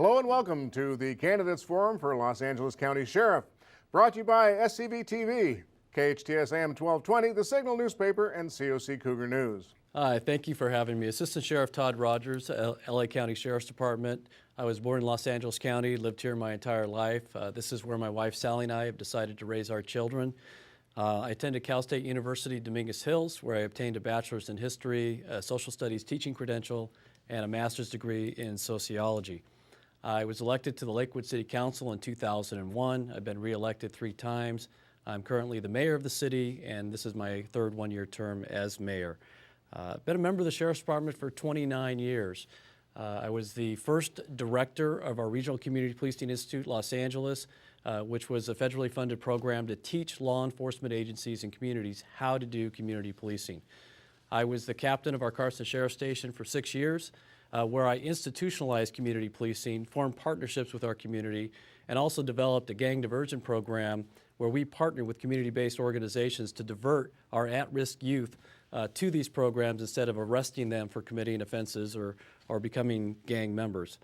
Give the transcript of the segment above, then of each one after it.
Hello and welcome to the Candidates Forum for Los Angeles County Sheriff, brought to you by SCVTV, KHTS AM-1220, the Signal newspaper, and COC Cougar News. Hi, thank you for having me. Assistant Sheriff Todd Rogers, LA County Sheriff's Department. I was born in Los Angeles County, lived here my entire life. This is where my wife Sally and I have decided to raise our children. I attended Cal State University, Dominguez Hills, where I obtained a bachelor's in history, a social studies teaching credential, and a master's degree in sociology. I was elected to the Lakewood City Council in 2001. I've been re-elected 3 times. I'm currently the mayor of the city, and this is my third one-year term as mayor. I've been a member of the Sheriff's Department for 29 years. I was the first director of our Regional Community Policing Institute, Los Angeles, which was a federally funded program to teach law enforcement agencies and communities how to do community policing. I was the captain of our Carson Sheriff Station for 6 years, where I institutionalized community policing, formed partnerships with our community, and also developed a gang diversion program where we partner with community-based organizations to divert our at-risk youth to these programs instead of arresting them for committing offenses or becoming gang members.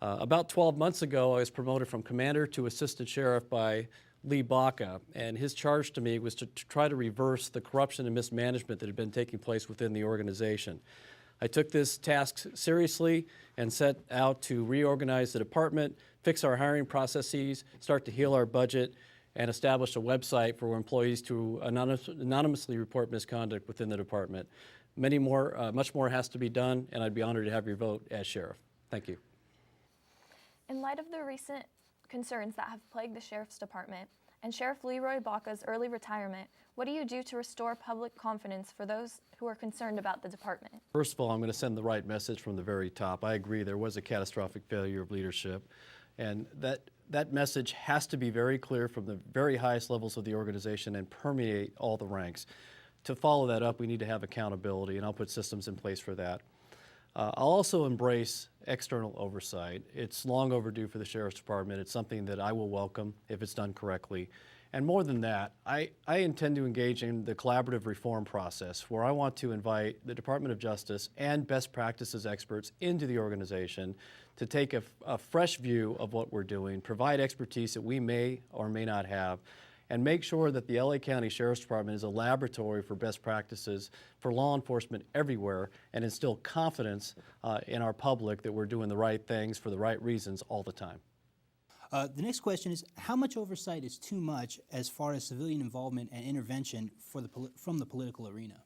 About 12 months ago, I was promoted from commander to assistant sheriff by Lee Baca, and his charge to me was to try to reverse the corruption and mismanagement that had been taking place within the organization. I took this task seriously and set out to reorganize the department, fix our hiring processes, start to heal our budget, and establish a website for employees to anonymously report misconduct within the department. Much more has to be done, and I'd be honored to have your vote as sheriff. Thank you. In light of the recent concerns that have plagued the Sheriff's Department and Sheriff Leroy Baca's early retirement, what do you do to restore public confidence for those who are concerned about the department? First of all, I'm going to send the right message from the very top. I agree there was a catastrophic failure of leadership, and that message has to be very clear from the very highest levels of the organization and permeate all the ranks. To follow that up, we need to have accountability, and I'll put systems in place for that. I'll also embrace external oversight. It's long overdue for the Sheriff's Department. It's something that I will welcome if it's done correctly. And more than that, I intend to engage in the collaborative reform process where I want to invite the Department of Justice and best practices experts into the organization to take a fresh view of what we're doing, provide expertise that we may or may not have, and make sure that the LA County Sheriff's Department is a laboratory for best practices for law enforcement everywhere and instill confidence in our public that we're doing the right things for the right reasons all the time. The next question is, how much oversight is too much as far as civilian involvement and intervention from the political arena?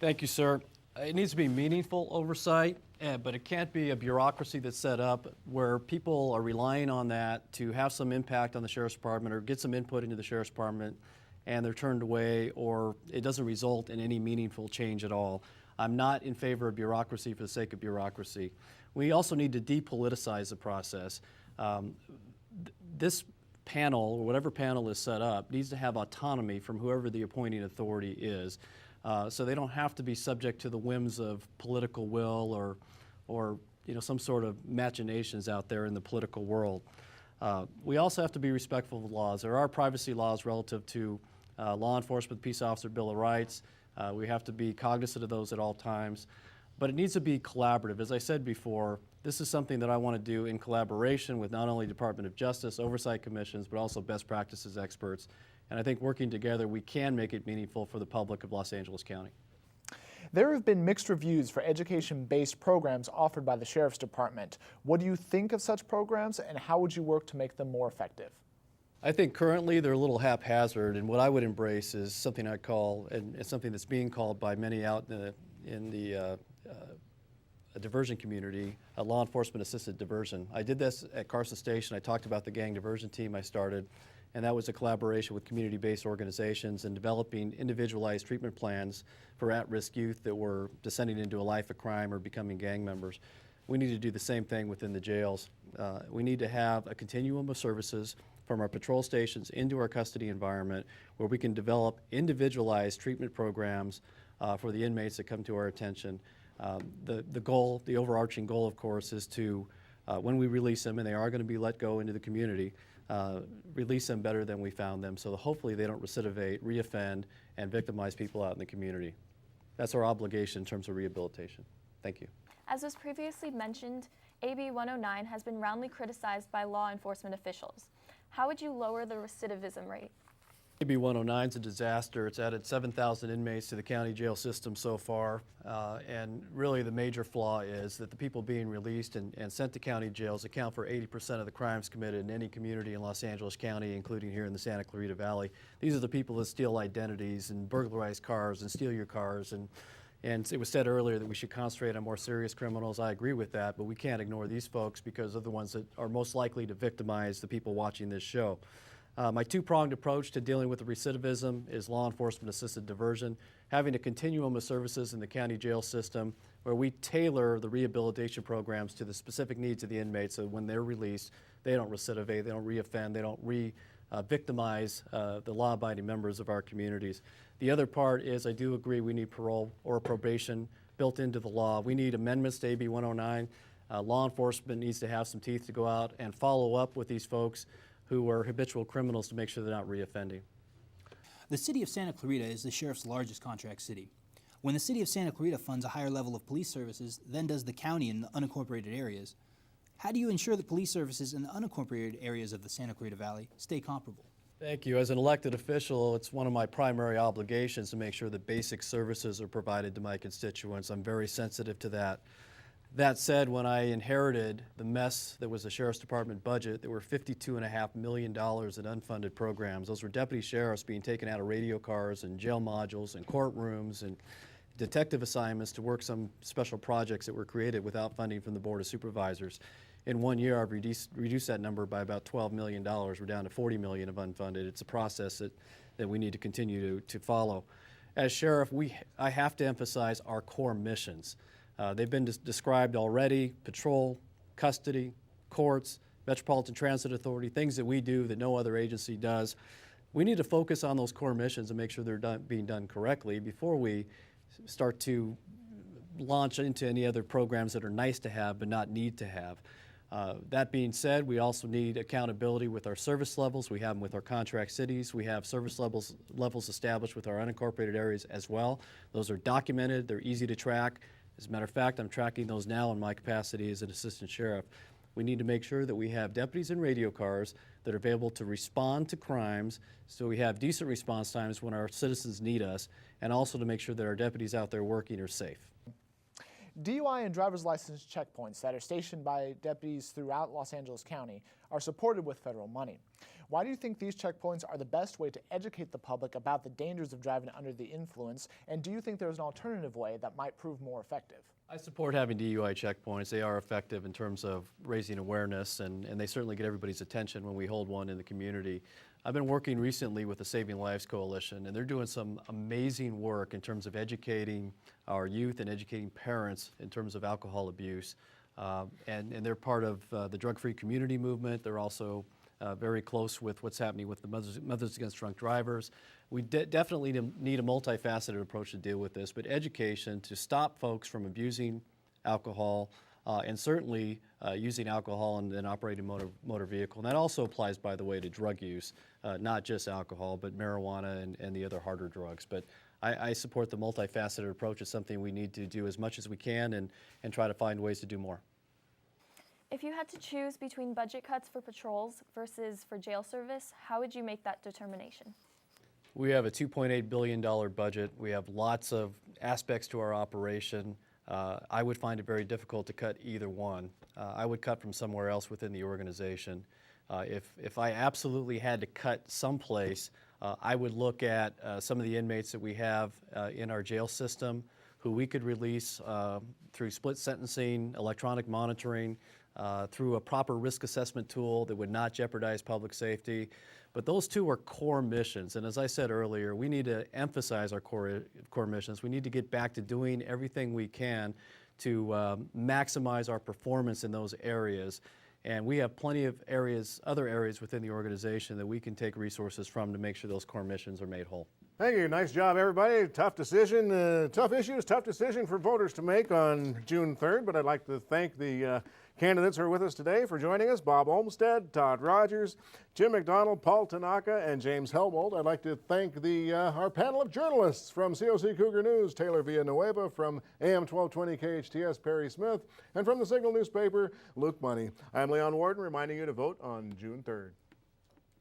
Thank you, sir. It needs to be meaningful oversight, but it can't be a bureaucracy that's set up where people are relying on that to have some impact on the Sheriff's Department or get some input into the Sheriff's Department, and they're turned away, or it doesn't result in any meaningful change at all. I'm not in favor of bureaucracy for the sake of bureaucracy. We also need to depoliticize the process. This panel, or whatever panel is set up, needs to have autonomy from whoever the appointing authority is. So they don't have to be subject to the whims of political will or some sort of machinations out there in the political world. We also have to be respectful of laws. There are privacy laws relative to law enforcement, peace officer Bill of Rights. We have to be cognizant of those at all times. But it needs to be collaborative. As I said before, this is something that I want to do in collaboration with not only Department of Justice, oversight commissions, but also best practices experts. And I think working together, we can make it meaningful for the public of Los Angeles County. There have been mixed reviews for education-based programs offered by the Sheriff's Department. What do you think of such programs, and how would you work to make them more effective? I think currently they're a little haphazard, and what I would embrace is something I call, and it's something that's being called by many out in the diversion community, a law enforcement assisted diversion. I did this at Carson Station. I talked about the gang diversion team I started, and that was a collaboration with community-based organizations in developing individualized treatment plans for at-risk youth that were descending into a life of crime or becoming gang members. We need to do the same thing within the jails. We need to have a continuum of services from our patrol stations into our custody environment where we can develop individualized treatment programs for the inmates that come to our attention. The overarching goal, of course, is to, when we release them, and they are going to be let go into the community, release them better than we found them, so that hopefully they don't recidivate, reoffend, and victimize people out in the community. That's our obligation in terms of rehabilitation. Thank you. As was previously mentioned, AB 109 has been roundly criticized by law enforcement officials. How would you lower the recidivism rate? AB 109 is a disaster. It's added 7,000 inmates to the county jail system so far. And really the major flaw is that the people being released and sent to county jails account for 80% of the crimes committed in any community in Los Angeles County, including here in the Santa Clarita Valley. These are the people that steal identities and burglarize cars and steal your cars. And it was said earlier that we should concentrate on more serious criminals. I agree with that, but we can't ignore these folks because they're the ones that are most likely to victimize the people watching this show. My two-pronged approach to dealing with recidivism is law enforcement-assisted diversion, having a continuum of services in the county jail system where we tailor the rehabilitation programs to the specific needs of the inmates so when they're released, they don't recidivate, they don't reoffend, they don't victimize the law-abiding members of our communities. The other part is I do agree we need parole or probation built into the law. We need amendments to AB 109. Law enforcement needs to have some teeth to go out and follow up with these folks who are habitual criminals to make sure they're not reoffending. The city of Santa Clarita is the sheriff's largest contract city. When the city of Santa Clarita funds a higher level of police services than does the county in the unincorporated areas, how do you ensure that police services in the unincorporated areas of the Santa Clarita Valley stay comparable? Thank you. As an elected official, it's one of my primary obligations to make sure that basic services are provided to my constituents. I'm very sensitive to that. That said, when I inherited the mess that was the Sheriff's Department budget, there were $52.5 million in unfunded programs. Those were deputy sheriffs being taken out of radio cars and jail modules and courtrooms and detective assignments to work some special projects that were created without funding from the Board of Supervisors. In 1 year, I've reduced that number by about $12 million. We're down to $40 million of unfunded. It's a process that we need to continue to follow. As sheriff, I have to emphasize our core missions. They've been described already: patrol, custody, courts, Metropolitan Transit Authority, things that we do that no other agency does. We need to focus on those core missions and make sure they're being done correctly before we start to launch into any other programs that are nice to have but not need to have. That being said, we also need accountability with our service levels. We have them with our contract cities. We have service levels established with our unincorporated areas as well. Those are documented. They're easy to track. As a matter of fact, I'm tracking those now in my capacity as an assistant sheriff. We need to make sure that we have deputies in radio cars that are available to respond to crimes so we have decent response times when our citizens need us, and also to make sure that our deputies out there working are safe. DUI and driver's license checkpoints that are stationed by deputies throughout Los Angeles County are supported with federal money. Why do you think these checkpoints are the best way to educate the public about the dangers of driving under the influence, and do you think there's an alternative way that might prove more effective? I support having DUI checkpoints. They are effective in terms of raising awareness, and they certainly get everybody's attention when we hold one in the community. I've been working recently with the Saving Lives Coalition, and they're doing some amazing work in terms of educating our youth and educating parents in terms of alcohol abuse. And they're part of the drug-free community movement. They're also very close with what's happening with the Mothers Against Drunk Drivers. We definitely need a multifaceted approach to deal with this, but education to stop folks from abusing alcohol and certainly using alcohol and operating motor vehicle. And that also applies, by the way, to drug use, not just alcohol, but marijuana and the other harder drugs. But I support the multifaceted approach. It's something we need to do as much as we can and try to find ways to do more. If you had to choose between budget cuts for patrols versus for jail service, how would you make that determination? We have a $2.8 billion budget. We have lots of aspects to our operation. I would find it very difficult to cut either one. I would cut from somewhere else within the organization. If I absolutely had to cut someplace, I would look at some of the inmates that we have in our jail system who we could release through split sentencing, electronic monitoring, through a proper risk assessment tool that would not jeopardize public safety. But those two are core missions, and as I said earlier, we need to emphasize our core missions. We need to get back to doing everything we can to maximize our performance in those areas. And we have plenty of other areas within the organization that we can take resources from to make sure those core missions are made whole. Thank you. Nice job, everybody. Tough decision, tough issues, tough decision for voters to make on June 3rd. But I'd like to thank the candidates who are with us today for joining us: Bob Olmsted, Todd Rogers, Jim McDonald, Paul Tanaka, and James Helmold. I'd like to thank our panel of journalists from COC Cougar News: Taylor Villanueva, from AM-1220 KHTS, Perry Smith, and from the Signal newspaper, Luke Money. I'm Leon Warden, reminding you to vote on June 3rd.